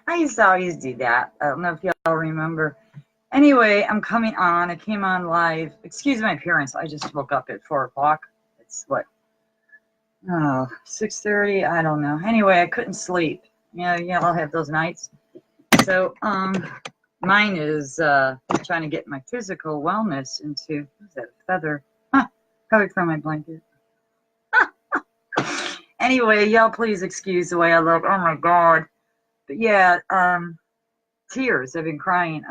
I used to always do that. I don't know if y'all remember. Anyway, I'm coming on. I came on live. Excuse my appearance. I just woke up at 4 o'clock. It's what? Oh, 6:30. I don't know. Anyway, I couldn't sleep. Yeah, I'll have those nights. So, mine is trying to get my physical wellness into, what's that, feather? Covered from my blanket. Anyway, y'all please excuse the way I look. Oh my God. But yeah, tears. I've been crying.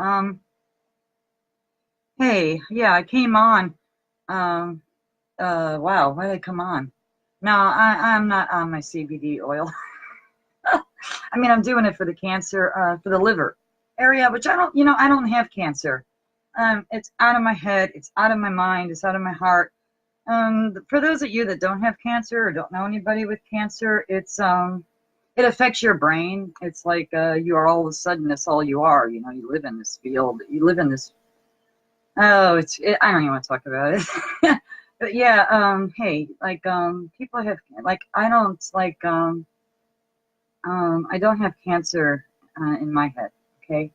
Hey, yeah, I came on. Wow, why did I come on? No, I'm not on my CBD oil. I mean, I'm doing it for the cancer, for the liver area, which I don't have cancer. It's out of my head. It's out of my mind. It's out of my heart. For those of you that don't have cancer or don't know anybody with cancer, it affects your brain. It's like you are all of a sudden that's all you are. You live in this field. You live in this. Oh, I don't even want to talk about it. But yeah, hey, like people have like I don't have cancer in my head, okay?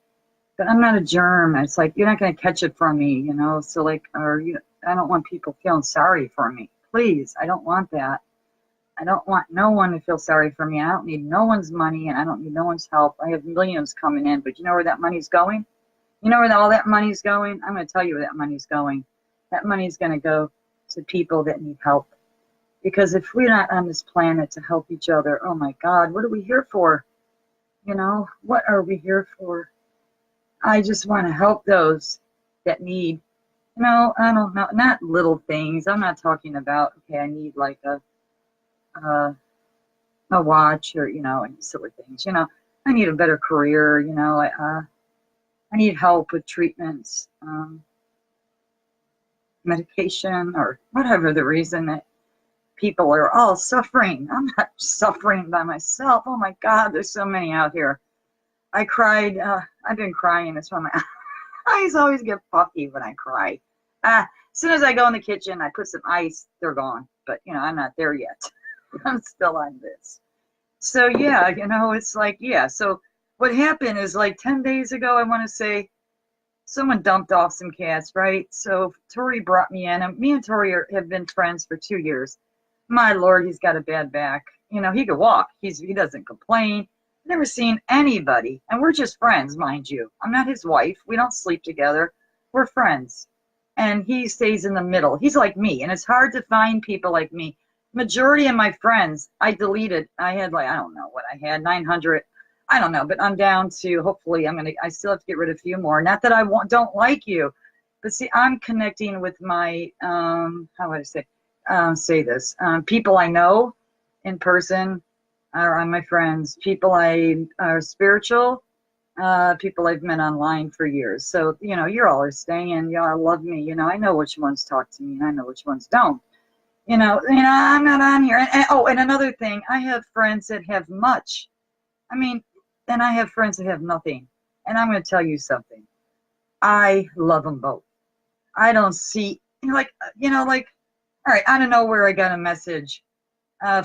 But I'm not a germ. It's like you're not going to catch it from me, So like, I don't want people feeling sorry for me. Please, I don't want that. I don't want no one to feel sorry for me. I don't need no one's money, and I don't need no one's help. I have millions coming in, but you know where that money's going? You know where all that money's going? I'm going to tell you where that money's going. That money's going to go to people that need help. Because if we're not on this planet to help each other, oh my God, what are we here for? What are we here for? I just want to help those that need, I don't know, not little things. I'm not talking about, okay, I need like a watch or, any silly things. I need a better career. I need help with treatments, medication, or whatever the reason that people are all suffering. I'm not suffering by myself. Oh my God, there's so many out here. I cried. I've been crying. That's why my eyes always get puffy when I cry. As soon as I go in the kitchen, I put some ice, they're gone. But, I'm not there yet. I'm still on this. So, yeah, it's like, yeah. So what happened is like 10 days ago, I want to say, someone dumped off some cats, right? So THRU brought me in. And me and THRU have been friends for 2 years. My Lord, he's got a bad back. He could walk. He doesn't complain. Never seen anybody. And we're just friends, mind you. I'm not his wife. We don't sleep together. We're friends. And he stays in the middle. He's like me. And it's hard to find people like me. Majority of my friends, I deleted. I had I don't know what I had, 900. I don't know, but I'm down to, hopefully, I still have to get rid of a few more. Not that I don't like you, but see, I'm connecting with my, how would I say this? People I know in person are my friends. People I are spiritual, people I've met online for years. So, you're all are staying, y'all love me. I know which ones talk to me and I know which ones don't. I'm not on here. And another thing, I have friends that have much. And I have friends that have nothing. And I'm going to tell you something. I love them both. I don't see, all right, I don't know where I got a message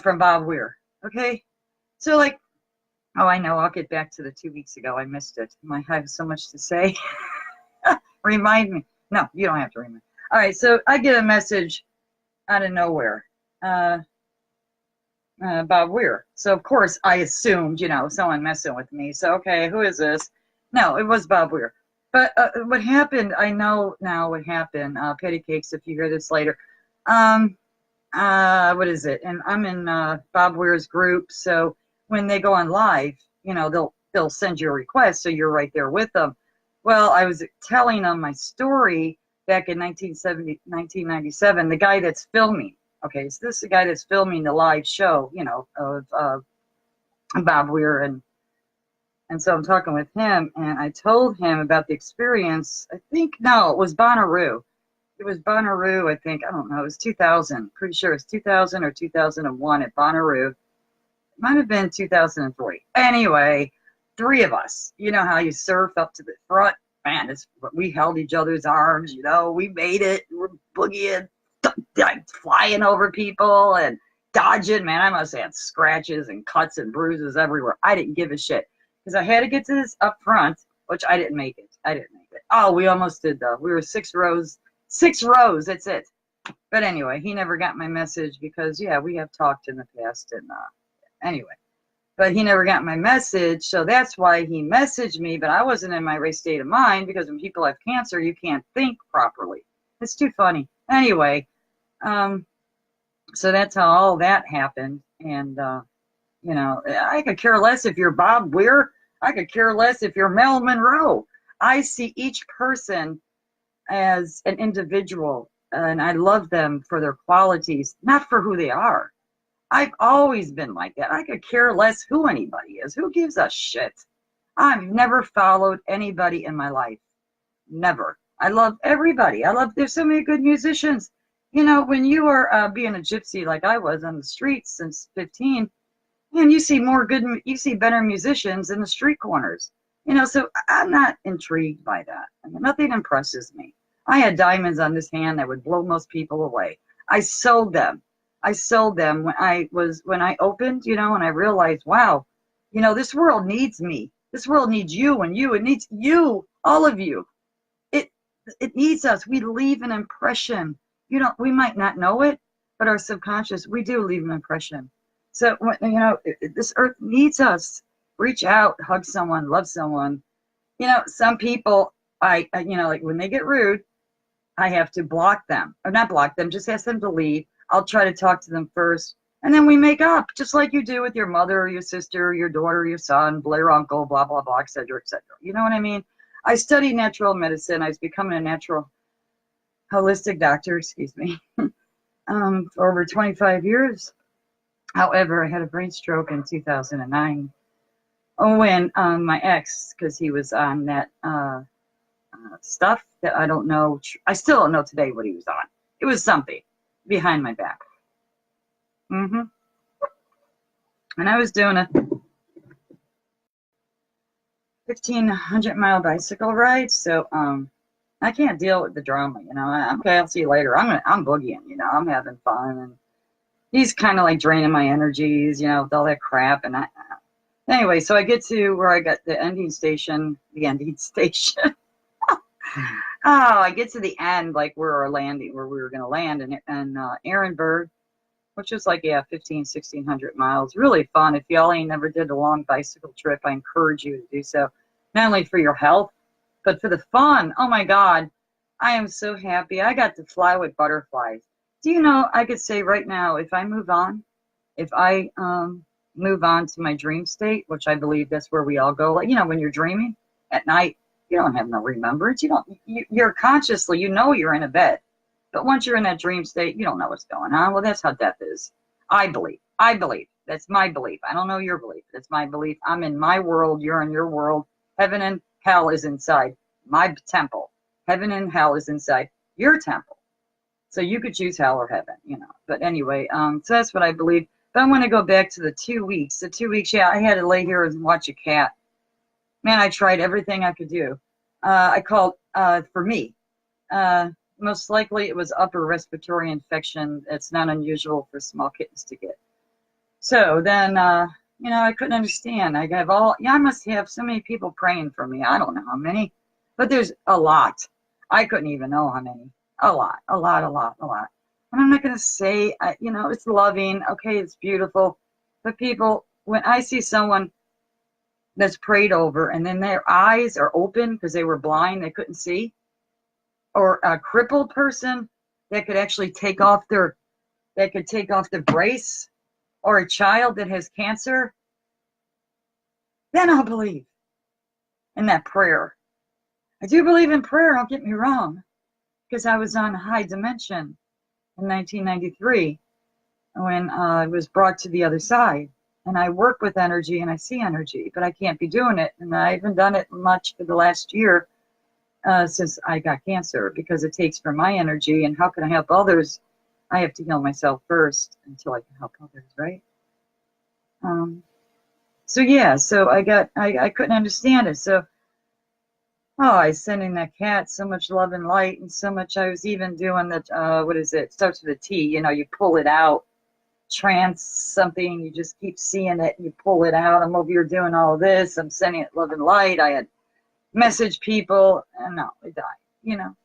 from Bob Weir. Okay? So oh, I know, I'll get back to the 2 weeks ago. I missed it. I have so much to say. Remind me. No, you don't have to remind me. All right, so I get a message out of nowhere. Bob Weir. So, of course, I assumed, someone messing with me. So, okay, who is this? No, it was Bob Weir. But what happened, I know now what happened. Patty Cakes, if you hear this later. What is it? And I'm in Bob Weir's group. So when they go on live, they'll send you a request. So you're right there with them. Well, I was telling them my story back in 1997, the guy that's filming. Okay, so this is the guy that's filming the live show, of Bob Weir. And so I'm talking with him, and I told him about the experience. I think, no, it was Bonnaroo. It was Bonnaroo, I think. I don't know. It was 2000. Pretty sure it's 2000 or 2001 at Bonnaroo. It might have been 2003. Anyway, 3 of us. You know how you surf up to the front? Man, we held each other's arms, We made it. We're boogieing, flying over people and dodging. Man, I must have had scratches and cuts and bruises everywhere. I didn't give a shit. because I had to get to this up front, which I didn't make it. I didn't make it. Oh, we almost did though. We were 6 rows. 6 rows. That's it. But anyway, he never got my message because, yeah, we have talked in the past. And anyway, but he never got my message. So that's why he messaged me. But I wasn't in my right state of mind, because when people have cancer, you can't think properly. It's too funny. Anyway, so that's how all that happened. And, you know, I could care less if you're Bob Weir. I could care less if you're Mel Monroe. I see each person as an individual, and I love them for their qualities, not for who they are. I've always been like that. I could care less who anybody is. Who gives a shit? I've never followed anybody in my life. Never. I love everybody. There's so many good musicians. You know, when you are being a gypsy like I was on the streets since 15, and you see better musicians in the street corners. You know, so I'm not intrigued by that. I mean, nothing impresses me. I had diamonds on this hand that would blow most people away. I sold them. When I opened, you know, and I realized, wow, you know, this world needs me. This world needs you and you. It needs you, all of you. It needs us. We leave an impression. You know, we might not know it, but our subconscious, we do leave an impression. So, you know, this earth needs us. Reach out, hug someone, love someone. You know, some people, you know, like when they get rude, I have to block them. Or not block them, just ask them to leave. I'll try to talk to them first. And then we make up, just like you do with your mother, or your sister, or your daughter, or your son, your uncle, blah, blah, blah, et cetera, et cetera. You know what I mean? I studied natural medicine. I was becoming a natural holistic doctor, excuse me, for over 25 years. However, I had a brain stroke in 2009 when my ex, because he was on that stuff that I don't know. I still don't know today what he was on. It was something behind my back. And I was doing a 1,500-mile bicycle ride, so I can't deal with the drama, you know. Okay, I'll see you later. I'm boogieing, you know. I'm having fun, and he's kind of like draining my energies, you know, with all that crap. And anyway, so I get to where I got the ending station. I get to the end, like where we were going to land, in Ehrenberg, which is like, 1,600 miles. Really fun. If y'all ain't never did a long bicycle trip, I encourage you to do so. Not only for your health, but for the fun. Oh my God. I am so happy. I got to fly with butterflies. Do you know, I could say right now, if I move on to my dream state, which I believe that's where we all go, like, you know, when you're dreaming at night, you don't have no remembrance. You're consciously, you know, you're in a bed. But once you're in that dream state, you don't know what's going on. Well, that's how death is. I believe. That's my belief. I don't know your belief. That's my belief. I'm in my world. You're in your world. Heaven and hell is inside my temple. Heaven and hell is inside your temple. So you could choose hell or heaven, you know. But anyway, so that's what I believe. But I want to go back to the 2 weeks. The 2 weeks, I had to lay here and watch a cat. Man, I tried everything I could do. I called, for me, most likely it was upper respiratory infection. It's not unusual for small kittens to get. So then, you know, I couldn't understand. I must have so many people praying for me. I don't know how many, but there's a lot. I couldn't even know how many. A lot. And I'm not going to say, you know, it's loving. Okay, it's beautiful. But people, when I see someone that's prayed over and then their eyes are open because they were blind, they couldn't see, or a crippled person that could actually take off the brace, or a child that has cancer, then I'll believe in that prayer. I do believe in prayer, don't get me wrong, because I was on high dimension in 1993 when I was brought to the other side. And I work with energy and I see energy, but I can't be doing it. And I haven't done it much for the last year since I got cancer, because it takes from my energy. And how can I help others? I have to heal myself first until I can help others, right? So I couldn't understand it. So, I was sending that cat so much love and light, and so much. I was even doing that, starts with a T, you know, you pull it out. trance something. You just keep seeing it. You pull it out. I'm over here doing all of this. I'm sending it love and light. I had message people, and no, they died. You know.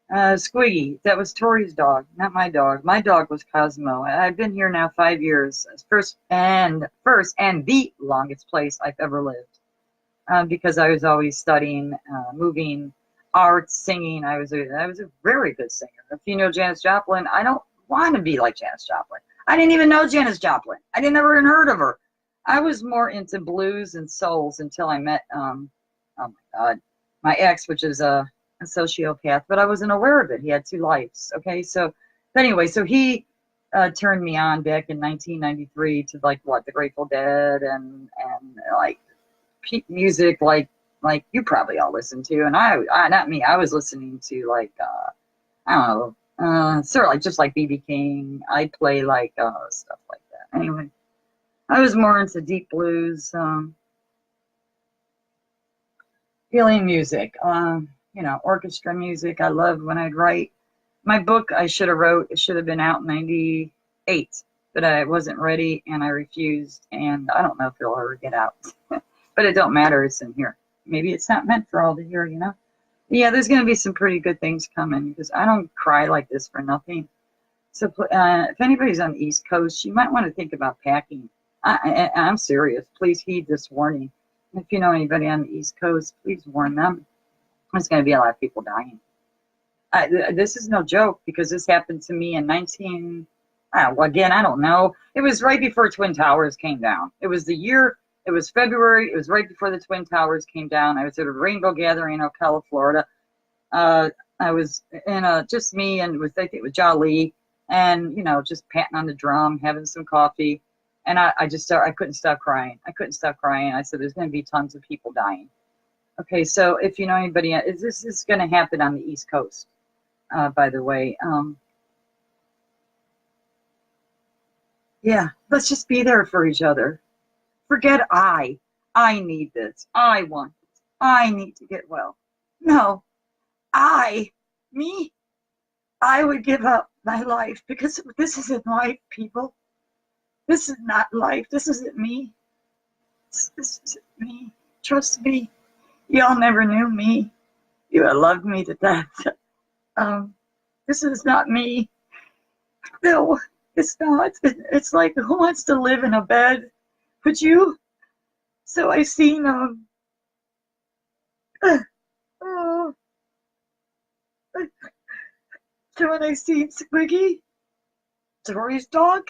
Squiggy, that was Tori's dog, not my dog. My dog was Cosmo. I've been here now 5 years. First and the longest place I've ever lived. Because I was always studying, moving, art, singing. I was a very good singer. If you know Janis Joplin, I don't want to be like Janis Joplin. I didn't even know Janis Joplin. I didn't ever even heard of her. I was more into blues and souls until I met, oh my God, my ex, which is a sociopath, but I wasn't aware of it. He had 2 lives. Okay, so but anyway, so he turned me on back in 1993 to like what, the Grateful Dead and like music like you probably all listen to, and I not me, I was listening to like I don't know, sort of like just like BB King. I play like stuff like that. Anyway, I was more into deep blues, healing music, you know, orchestra music. I loved when I'd write. My book I should have wrote, it should have been out in 98, but I wasn't ready and I refused, and I don't know if it'll ever get out. But it don't matter, it's in here. Maybe it's not meant for all to hear, you know? Yeah, there's going to be some pretty good things coming because I don't cry like this for nothing. So if anybody's on the East Coast, you might want to think about packing. I'm serious. Please heed this warning. If you know anybody on the East Coast, please warn them. There's going to be a lot of people dying. This is no joke because this happened to me in again, I don't know. It was right before Twin Towers came down. It was the year, it was February. It was right before the Twin Towers came down. I was at a rainbow gathering in Ocala, Florida. I was in just me and I think it was Jolly, and, you know, just patting on the drum, having some coffee. And I couldn't stop crying. I couldn't stop crying. I said, there's going to be tons of people dying. Okay, so if you know anybody, this is going to happen on the East Coast, by the way. Yeah, let's just be there for each other. Forget I need this. I want this. I need to get well. No, me, I would give up my life because this isn't life, people. This is not life. This isn't me. This isn't me. Trust me. Y'all never knew me. You have loved me to death. This is not me. No, it's not. It's like, who wants to live in a bed? Would you? So I seen, so when I seen Squiggy, Tori's dog,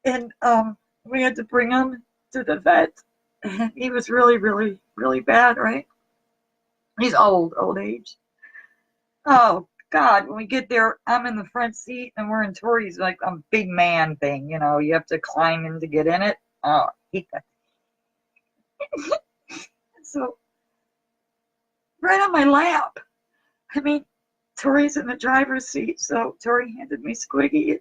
and we had to bring him to the vet, and he was really, really, really bad, right? He's old age. Oh God, when we get there, I'm in the front seat and we're in Tori's like a big man thing, you know, you have to climb in to get in it. Oh, so right on my lap. I mean, Tori's in the driver's seat, so Tori handed me Squiggy.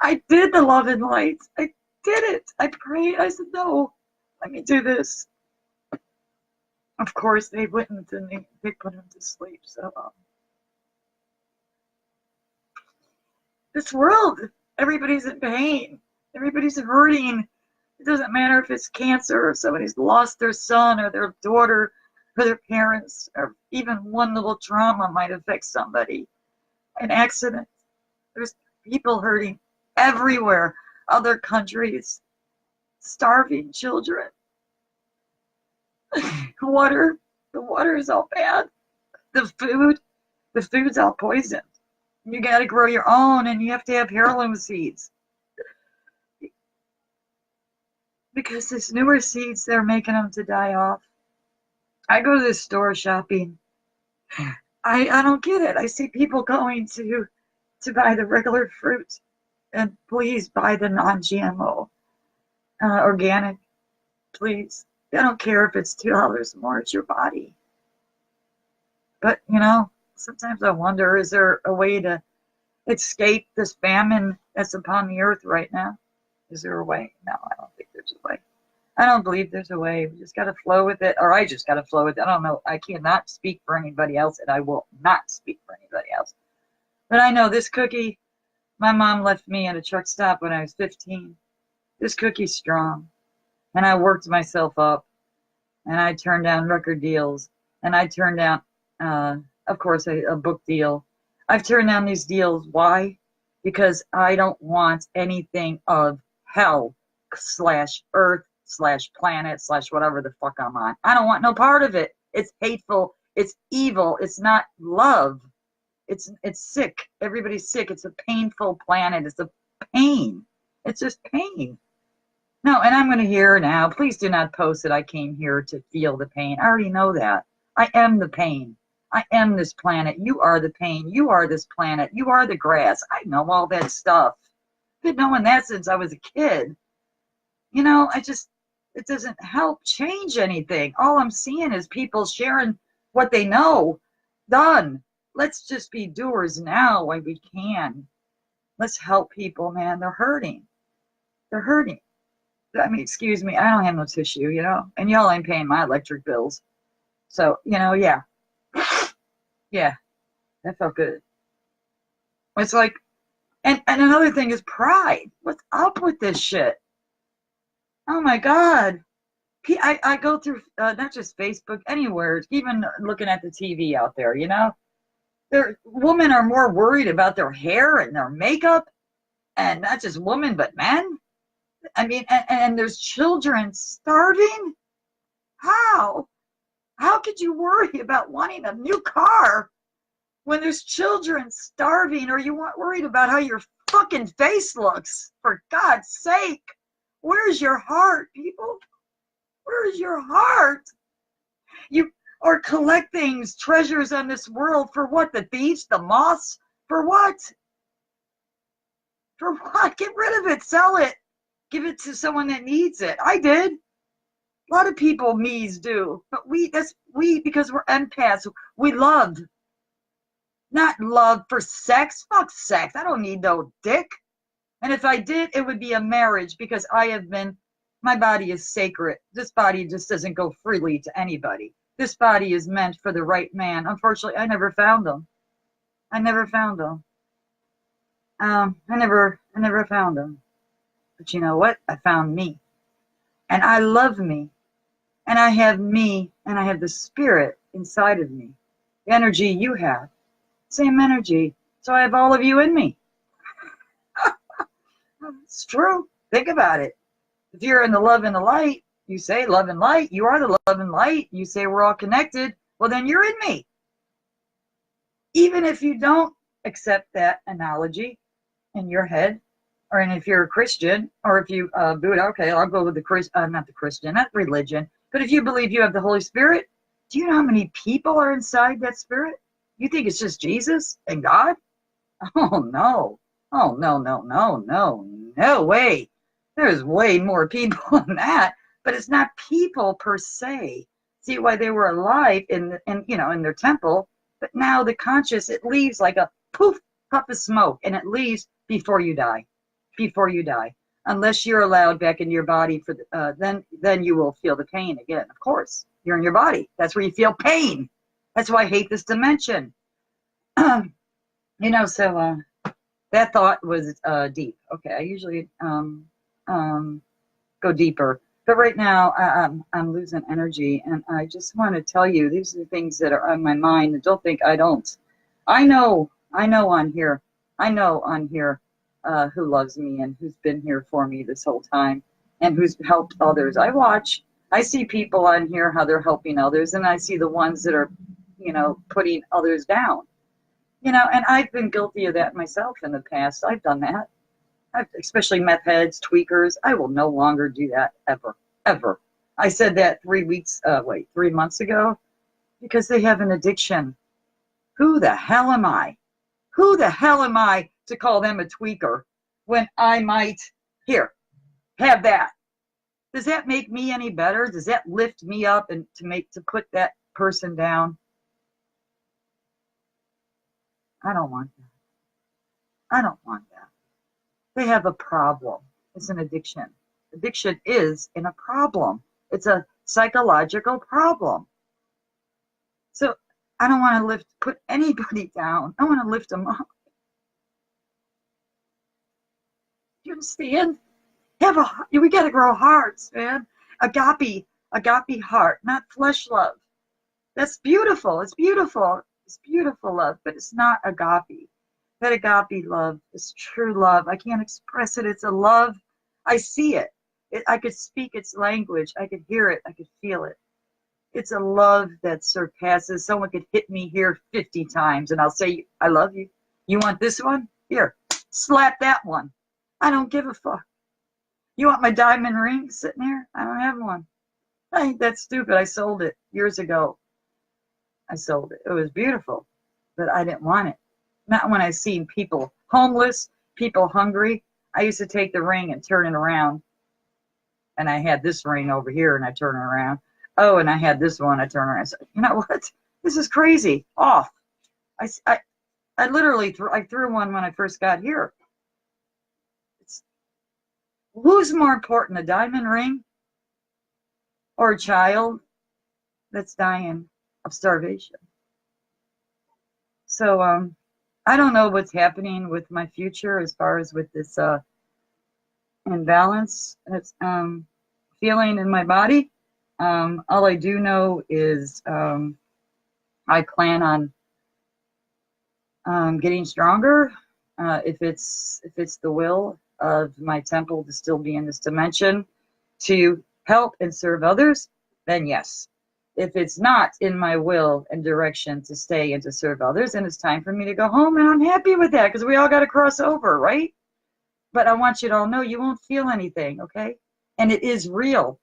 I did the love and lights. I did it. I prayed. I said, no, let me do this. Of course, they wouldn't, and they put him to sleep. So this world, everybody's in pain. Everybody's hurting. It doesn't matter if it's cancer or somebody's lost their son or their daughter or their parents, or even one little trauma might affect somebody. An accident. There's people hurting everywhere. Other countries, starving children. The water is all bad. The food's all poisoned. You got to grow your own, and you have to have heirloom seeds. Because these newer seeds, they're making them to die off. I go to the store shopping. I don't get it. I see people going to buy the regular fruit, and please buy the non-GMO, organic, please. I don't care if it's $2 more. It's your body. But, you know, sometimes I wonder, is there a way to escape this famine that's upon the earth right now? Is there a way? No, I don't think there's a way. I don't believe there's a way. We just got to flow with it, or I just got to flow with it. I don't know. I cannot speak for anybody else, and I will not speak for anybody else. But I know this cookie, My mom left me at a truck stop when I was 15. This cookie's strong. And I worked myself up. And I turned down record deals. And I turned down, of course, a book deal. I've turned down these deals. Why? Because I don't want anything of hell / earth / planet / whatever the fuck I'm on. I don't want no part of it. It's hateful. It's evil. It's not love. It's sick. Everybody's sick. It's a painful planet. It's a pain. It's just pain. No, and I'm going to hear now. Please do not post that I came here to feel the pain. I already know that. I am the pain. I am this planet. You are the pain. You are this planet. You are the grass. I know all that stuff. I've been knowing that since I was a kid. You know, it doesn't help change anything. All I'm seeing is people sharing what they know. Done. Let's just be doers now while we can. Let's help people, man. They're hurting. They're hurting. I mean, excuse me, I don't have no tissue, you know, and y'all ain't paying my electric bills. So, you know, yeah. Yeah, that felt good. It's like, and another thing is pride. What's up with this shit? Oh my God. I go through not just Facebook, anywhere, even looking at the TV out there, you know? Women are more worried about their hair and their makeup, and not just women, but men. I mean, and there's children starving? How? How could you worry about wanting a new car when there's children starving, or you weren't worried about how your fucking face looks? For God's sake, where's your heart, people? Where's your heart? You or collect things, treasures on this world for what? The thieves, the moths? For what? For what? Get rid of it, sell it. Give it to someone that needs it. I did. A lot of people, me's do. But because we're empaths. We love. Not love for sex. Fuck sex. I don't need no dick. And if I did, it would be a marriage, because my body is sacred. This body just doesn't go freely to anybody. This body is meant for the right man. Unfortunately, I never found them. I never found them. I never found them. But you know what? I found me. And I love me. And I have me, and I have the spirit inside of me. The energy you have. Same energy. So I have all of you in me. It's true. Think about it. If you're in the love and the light, you say love and light. You are the love and light. You say we're all connected. Well, then you're in me. Even if you don't accept that analogy in your head, or if you're a Christian, or if you Buddha, okay, I'll go with not the Christian, not religion. But if you believe you have the Holy Spirit, do you know how many people are inside that spirit? You think it's just Jesus and God? Oh, no. Oh, no, no, no, no, no way. There's way more people than that. But it's not people per se. See why they were alive in their temple. But now the conscious, it leaves like a poof, puff of smoke, and it leaves before you die. Before you die. Unless you're allowed back in your body, then you will feel the pain again. Of course, you're in your body. That's where you feel pain. That's why I hate this dimension. So that thought was deep. Okay, I usually go deeper, but right now I'm losing energy, and I just want to tell you these are the things that are on my mind. And don't think I don't. I know on here. Who loves me and who's been here for me this whole time and who's helped others. I see people on here, how they're helping others, and I see the ones that are, putting others down. And I've been guilty of that myself in the past. I've done that. Especially meth heads, tweakers. I will no longer do that ever, ever. I said that 3 months ago, because they have an addiction. Who the hell am I? Who the hell am I to call them a tweaker when I might, have that? Does that make me any better? Does that lift me up and to put that person down? I don't want that. I don't want that. They have a problem. It's an addiction. Addiction is a problem. It's a psychological problem. So I don't want to put anybody down. I want to lift them up. You understand? We got to grow hearts, man. Agape heart, not flesh love. That's beautiful. It's beautiful. It's beautiful love, but it's not agape. That agape love is true love. I can't express it. It's a love. I see it. I could speak its language. I could hear it. I could feel it. It's a love that surpasses. Someone could hit me here 50 times and I'll say, I love you. You want this one? Here, slap that one. I don't give a fuck. You want my diamond ring sitting there? I don't have one. I think that's stupid. I sold it years ago. I sold it. It was beautiful, but I didn't want it. Not when I seen people homeless, people hungry. I used to take the ring and turn it around. And I had this ring over here and I turn it around. Oh, and I had this one. I turn around. I said, you know what? This is crazy. Off. I literally threw one when I first got here. Who's more important, a diamond ring or a child that's dying of starvation? So I don't know what's happening with my future as far as with this imbalance that's feeling in my body. All I do know is I plan on getting stronger. If it's the will of my temple to still be in this dimension to help and serve others, then yes. If it's not in my will and direction to stay and to serve others, then it's time for me to go home, and I'm happy with that because we all got to cross over, right? But I want you to all know you won't feel anything, okay? And it is real.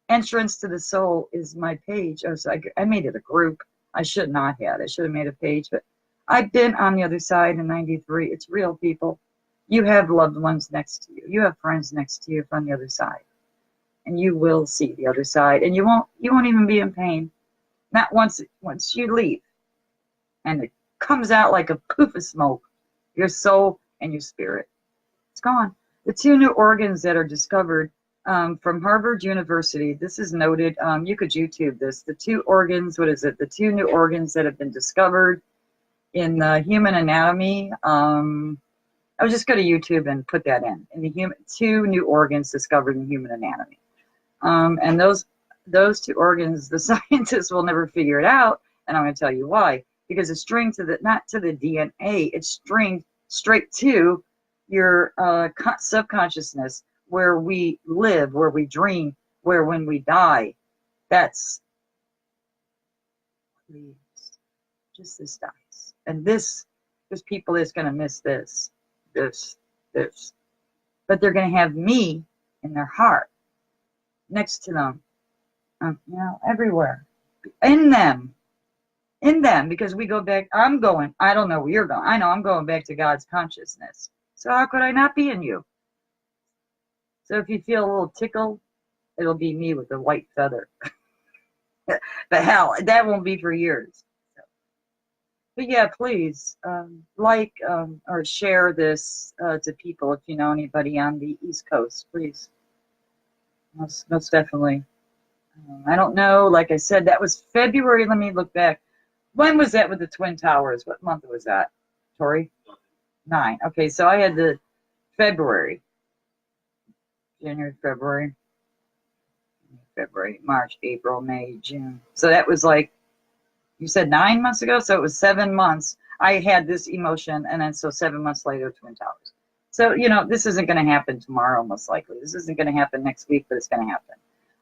Entrance to the Soul is my page. Oh, so I made it a group. I should not have. I should have made a page, but I've been on the other side in 93. It's real, people. You have loved ones next to you. You have friends next to you from the other side. And you will see the other side. And you won't even be in pain. Not once you leave. And it comes out like a poof of smoke. Your soul and your spirit. It's gone. The 2 new organs that are discovered from Harvard University. This is noted. You could YouTube this. The 2 organs, what is it? The 2 new organs that have been discovered in the human anatomy. I was just going to YouTube and put that in the 2 new organs discovered in human anatomy. And those 2 organs, the scientists will never figure it out, and I'm going to tell you why. Because it's stringed to not to the DNA, it's stringed straight to your subconsciousness, where we live, where we dream, where when we die, that's just this dies. And there's people that's going to miss this. But they're going to have me in their heart, next to them, everywhere, in them, because we go back. I don't know where you're going. I know I'm going back to God's consciousness. So how could I not be in you? So if you feel a little tickle, it'll be me with a white feather. But hell, that won't be for years. But yeah, please like or share this to people if you know anybody on the East Coast, please. Most definitely. I don't know. Like I said, that was February. Let me look back. When was that with the Twin Towers? What month was that, Tori? 9. Okay, so I had the February. January, February, March, April, May, June. So that was like, you said 9 months ago? So it was 7 months. I had this emotion, and then so 7 months later, Twin Towers. So, this isn't going to happen tomorrow, most likely. This isn't going to happen next week, but it's going to happen.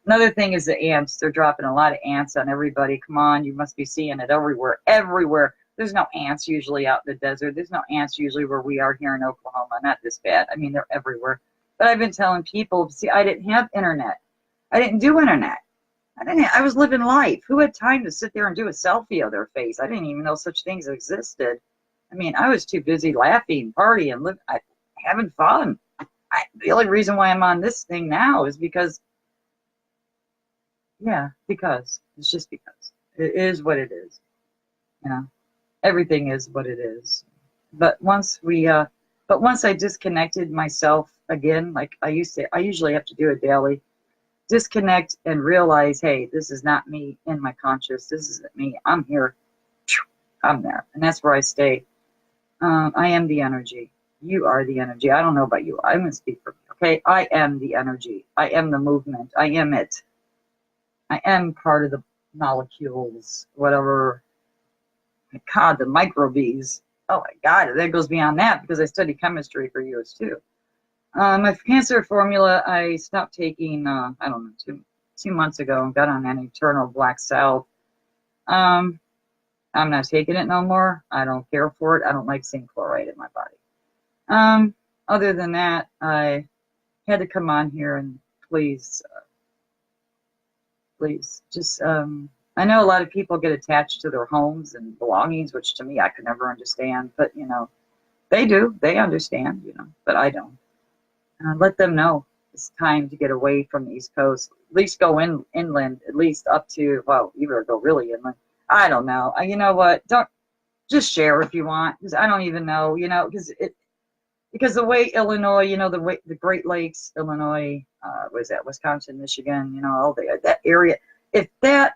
Another thing is the ants. They're dropping a lot of ants on everybody. Come on, you must be seeing it everywhere. Everywhere. There's no ants usually out in the desert. There's no ants usually where we are here in Oklahoma. Not this bad. I mean, they're everywhere. But I've been telling people, see, I didn't have internet. I didn't do internet. I was living life. Who had time to sit there and do a selfie of their face? I didn't even know such things existed. I mean, I was too busy laughing, partying, having fun. The only reason why I'm on this thing now is because, because. It's just because. It is what it is. Everything is what it is. But once I disconnected myself again, like I usually have to do it daily, disconnect and realize, hey, this is not me in my conscious. This isn't me. I'm here. I'm there. And that's where I stay. I am the energy. You are the energy. I don't know about you. I'm going to speak for me, okay? I am the energy. I am the movement. I am it. I am part of the molecules, whatever. My God, the microbes. Oh my God, that goes beyond that because I studied chemistry for years too. My cancer formula, I stopped taking, I don't know, two months ago and got on an eternal black cell. I'm not taking it no more. I don't care for it. I don't like seeing chloride in my body. Other than that, I had to come on here and please, just, I know a lot of people get attached to their homes and belongings, which to me I could never understand, but you know, they do, they understand, you know, but I don't. Let them know it's time to get away from the East Coast, at least go inland, at least up to, well, either go really inland. I don't know. You know what? Don't just share if you want, because I don't even know, you know, because the way Illinois, you know, the Great Lakes, Illinois, was that Wisconsin, Michigan, you know, all that area. If that,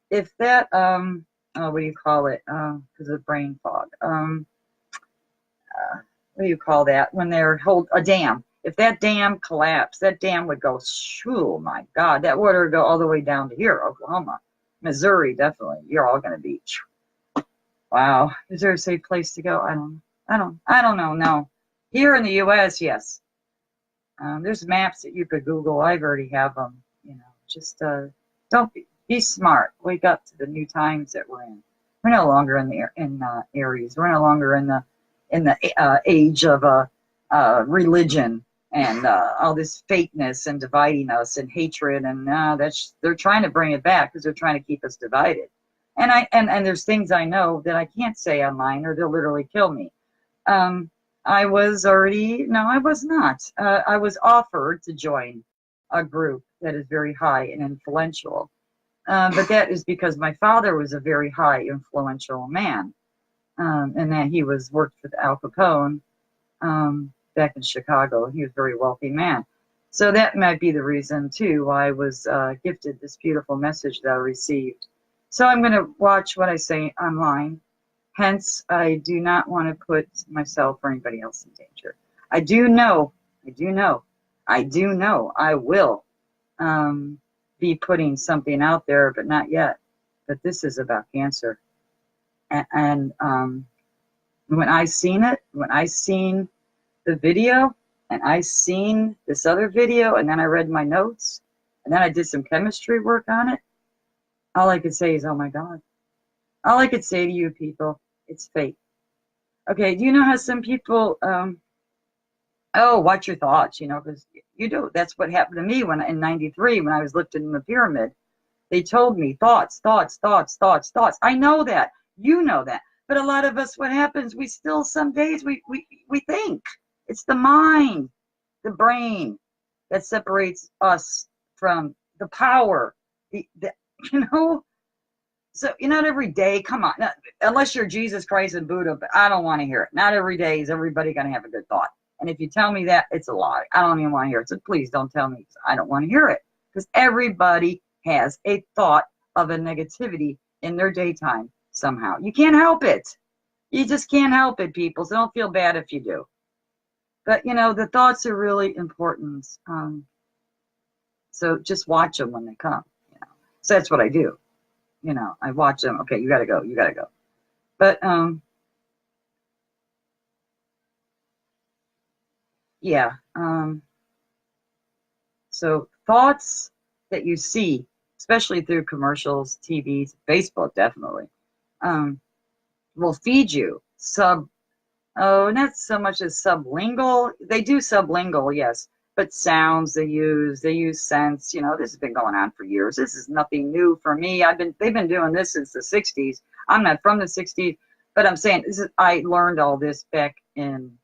what do you call it? Because of brain fog. What do you call that? When they're a dam. If that dam collapsed, that dam would go, oh my God, that water would go all the way down to here, Oklahoma, Missouri, definitely. You're all going to be, wow. Is there a safe place to go? I don't know. No. Here in the U.S., yes. There's maps that you could Google. I've already have them. You know, just don't be smart. Wake up to the new times that we're in. We're no longer in Aries. We're no longer in the age of religion and all this fakeness and dividing us and hatred, and they're trying to bring it back because they're trying to keep us divided. And there's things I know that I can't say online or they'll literally kill me. I was not. I was offered to join a group that is very high and influential, but that is because my father was a very high influential man, and that he worked with Al Capone. Back in Chicago. He was a very wealthy man. So that might be the reason, too, why I was gifted this beautiful message that I received. So I'm going to watch what I say online. Hence, I do not want to put myself or anybody else in danger. I do know I will be putting something out there, but not yet. But this is about cancer. And when I seen the video, and I seen this other video, and then I read my notes, and then I did some chemistry work on it, all I could say is, oh my God. All I could say to you people, it's fake. Okay, do you know how some people, watch your thoughts, you know, because you do. That's what happened to me in 93 when I was lifted in the pyramid. They told me thoughts. I know that. You know that. But a lot of us, what happens, we still, some days, we think. It's the mind, the brain that separates us from the power, you know? So you're not every day, come on, unless you're Jesus Christ and Buddha, but I don't want to hear it. Not every day is everybody going to have a good thought. And if you tell me that, it's a lie. I don't even want to hear it. So please don't tell me. I don't want to hear it. Because everybody has a thought of a negativity in their daytime somehow. You can't help it. You just can't help it, people. So don't feel bad if you do. But, you know, the thoughts are really important. So just watch them when they come. You know? So that's what I do. You know, I watch them. Okay, you got to go. You got to go. But, yeah. So thoughts that you see, especially through commercials, TVs, Facebook, definitely, will feed you not so much as sublingual. They do sublingual, yes, but sounds they use scents. You know, this has been going on for years. This is nothing new for me. They've been doing this since the 60s. I'm not from the 60s, but I'm saying I learned all this back in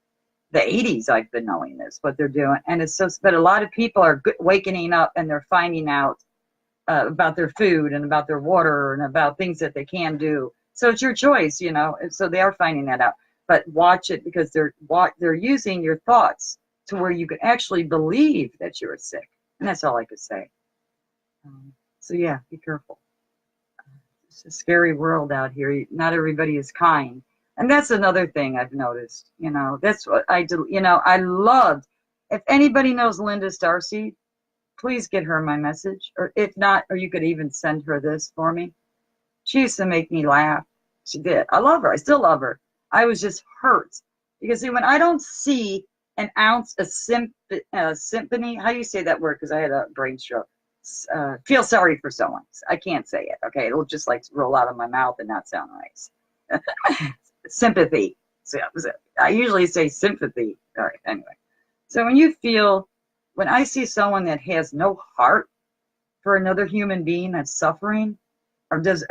the 80s. I've been knowing this, what they're doing. And it's so, but a lot of people are wakening up and they're finding out about their food and about their water and about things that they can do. So it's your choice, you know. And so they are finding that out. But watch it because they're using your thoughts to where you can actually believe that you're sick. And that's all I could say. So yeah, be careful. It's a scary world out here. Not everybody is kind. And that's another thing I've noticed. You know, that's what I do. You know, I loved. If anybody knows Linda Starseed, please get her my message. Or if not, or you could even send her this for me. She used to make me laugh. She did. I love her. I still love her. I was just hurt. Because see, when I don't see an ounce of symphony, how do you say that word? Because I had a brain stroke. Feel sorry for someone. I can't say it. Okay, it'll just like roll out of my mouth and not sound nice. Sympathy. So I usually say sympathy. All right. Anyway, so when I see someone that has no heart for another human being that's suffering, or doesn't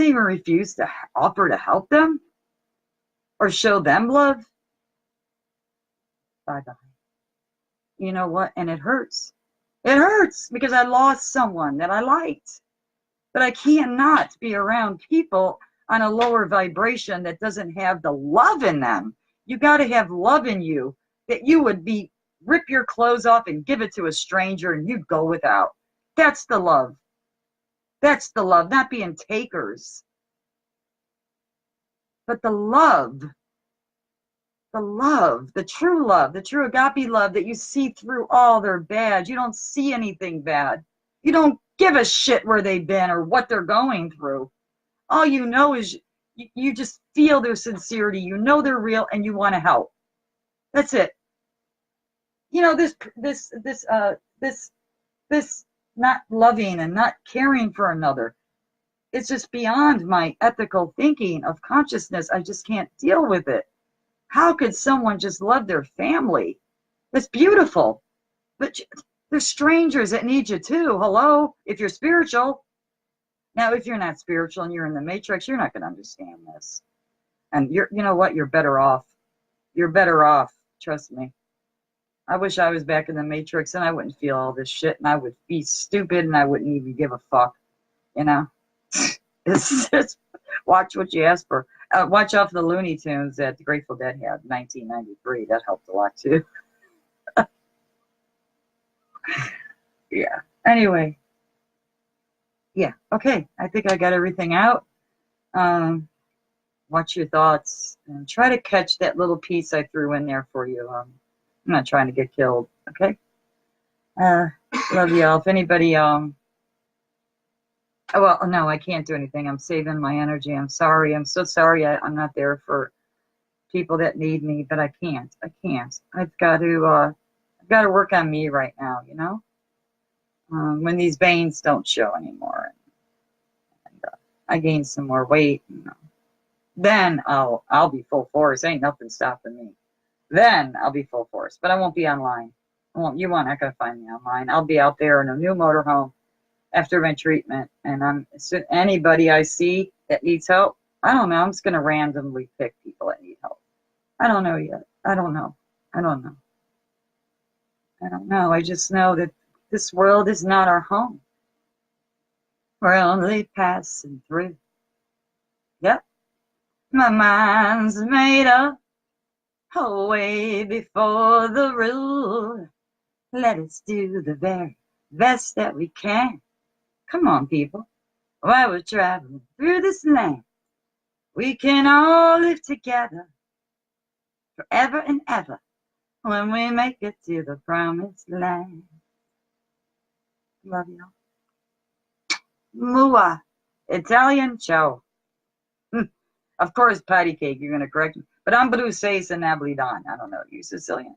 even refuse to offer to help them or show them love, bye-bye. You know what? And it hurts. It hurts because I lost someone that I liked. But I cannot be around people on a lower vibration that doesn't have the love in them. You got to have love in you that you would rip your clothes off and give it to a stranger and you'd go without. That's the love. That's the love, not being takers. But the love, the true love, the true agape love that you see through all their bad. You don't see anything bad. You don't give a shit where they've been or what they're going through. All you know is you just feel their sincerity. You know they're real and you want to help. That's it. You know, this not loving and not caring for another. It's just beyond my ethical thinking of consciousness. I just can't deal with it. How could someone just love their family? That's beautiful. But there's strangers that need you too. Hello? If you're spiritual. Now, if you're not spiritual and you're in the matrix, you're not going to understand this. And you know what? You're better off. You're better off. Trust me. I wish I was back in the matrix and I wouldn't feel all this shit and I would be stupid and I wouldn't even give a fuck. You know? It's just watch what you ask for. Watch out for the Looney Tunes that the Grateful Dead had in 1993. That helped a lot too. Yeah. Anyway. Yeah. Okay. I think I got everything out. Watch your thoughts and try to catch that little piece I threw in there for you. I'm not trying to get killed. Okay. Love y'all. If anybody, well, no, I can't do anything. I'm saving my energy. I'm sorry. I'm so sorry. I'm not there for people that need me, but I can't. I've got to work on me right now, you know? When these veins don't show anymore and I gain some more weight, then I'll be full force. Ain't nothing stopping me. Then I'll be full force, but I won't be online. You won't not gonna find me online. I'll be out there in a new motorhome after my treatment, and anybody I see that needs help, I don't know. I'm just gonna randomly pick people that need help. I don't know yet. I don't know. I just know that this world is not our home. We're only passing through. Yep. My mind's made up way before the rule. Let us do the very best that we can. Come on, people. While we're traveling through this land, we can all live together forever and ever when we make it to the promised land. Love y'all. Mua. Italian, ciao. Of course, patty cake, you're going to correct me. But I'm Bruce Sace and Nabli Don. I don't know. You Sicilian.